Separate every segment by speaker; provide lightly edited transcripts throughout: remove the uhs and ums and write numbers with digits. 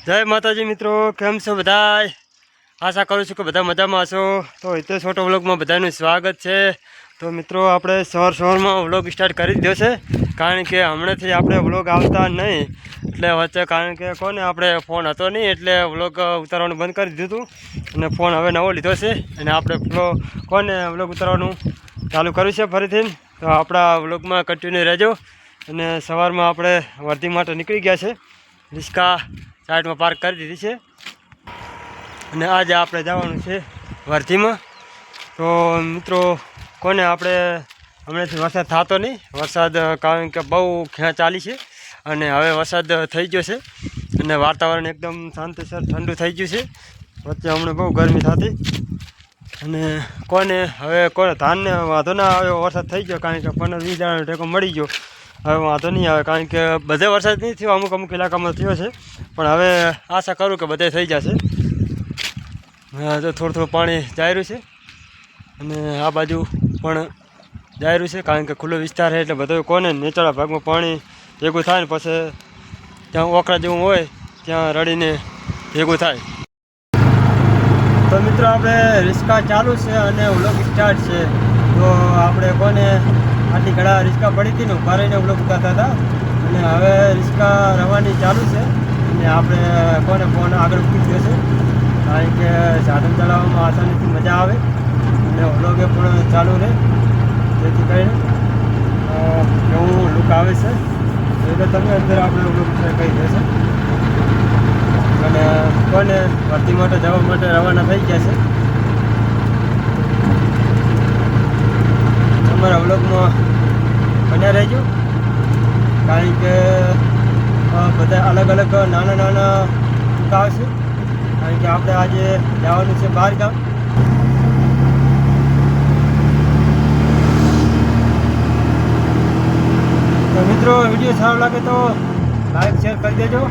Speaker 1: જય માતાજી મિત્રો, કેમ છો બધા? આશા કરું છું કે બધા મજામાં હશો. તો હિતેશ ફોટો વ્લોગમાં બધાનું સ્વાગત છે. તો મિત્રો આપણે સવારમાં વ્લોગ સ્ટાર્ટ કરી દીધો છે, કારણ કે હમણાંથી આપણે વ્લોગ આવતા નહીં એટલે વચ્ચે, કારણ કે કોને આપણે ફોન હતો નહીં એટલે વ્લોગ ઉતારવાનું બંધ કરી દીધું હતું. અને ફોન હવે નવો લીધો છે અને આપણે વ્લોગ ઉતારવાનું ચાલુ કર્યું છે ફરીથી. તો આપણા વ્લોગમાં કન્ટિન્યુ રહેજો. અને સવારમાં આપણે વર્ધી માટે નીકળી ગયા છે. રિસ્કા સાઈડમાં પાર્ક કરી દીધી છે અને આજે આપણે જવાનું છે વર્ધીમાં. તો મિત્રો આપણે હમણાંથી વરસાદ થતો નહીં, વરસાદ કારણ કે બહુ ખેંચ ચાલી છે અને હવે વરસાદ થઈ ગયો છે અને વાતાવરણ એકદમ શાંતિસર ઠંડુ થઈ ગયું છે. વચ્ચે હમણાં બહુ ગરમી થતી અને હવે ધાનને વાંધો ના આવ્યો, વરસાદ થઈ ગયો, કારણ કે 15-20 દાડાનો ટેકો મળી ગયો. હવે વાંધો નહીં આવે, કારણ કે બધે વરસાદ નહીં થયો, અમુક ઇલાકામાં થયો છે, પણ હવે આશા કરું કે બધે થઈ જશે. તો થોડું પાણી જાય રહ્યું છે અને આ બાજુ પણ જાય રહ્યું છે, કારણ કે ખુલ્લો વિસ્તાર છે એટલે બધું નીચાણા ભાગમાં પાણી ભેગું થાય ને પછી ત્યાં ઓકળા જેવું હોય ત્યાં રડીને ભેગું થાય. તો મિત્રો આપણે રિસ્કા ચાલુ છે અને વ્લોગ સ્ટાર્ટ છે. તો આપણે આટલી ઘણા રિસ્કા પડી હતી ને ઉભા રહીને વ્લોગ ઉતારતા હતા, અને હવે રિસ્કા રવાની ચાલુ છે અને આપણે ફોન આગળ મૂકી ગયો છે, કારણ કે સાધન ચલાવવામાં આસાનીથી મજા આવે અને વ્લોગે પણ ચાલુ રહે, જેથી કરીને એવું લુક આવે છે. એટલે તમે અંદર આપણે વ્લોગ કહી દેશે. અને ભરતી માટે જવા માટે રવાના થઈ ગયા છે. અમારા વ્લોગમાં બન્યા રહેજો, કારણ કે બધા અલગ અલગ નાના લુક આવશે, કારણ કે આપણે આજે જવાનું છે બહાર ગામ. તો મિત્રો વિડીયો સારો લાગે તો લાઈક શેર કરી દેજો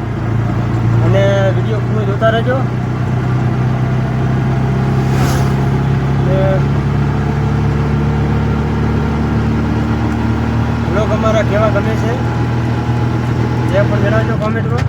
Speaker 1: અને વિડીયો પૂરો જોતા રહેજો. વ્લોગ અમારા કેવા ગમે છે એ પણ જણાવજો કોમેન્ટમાં.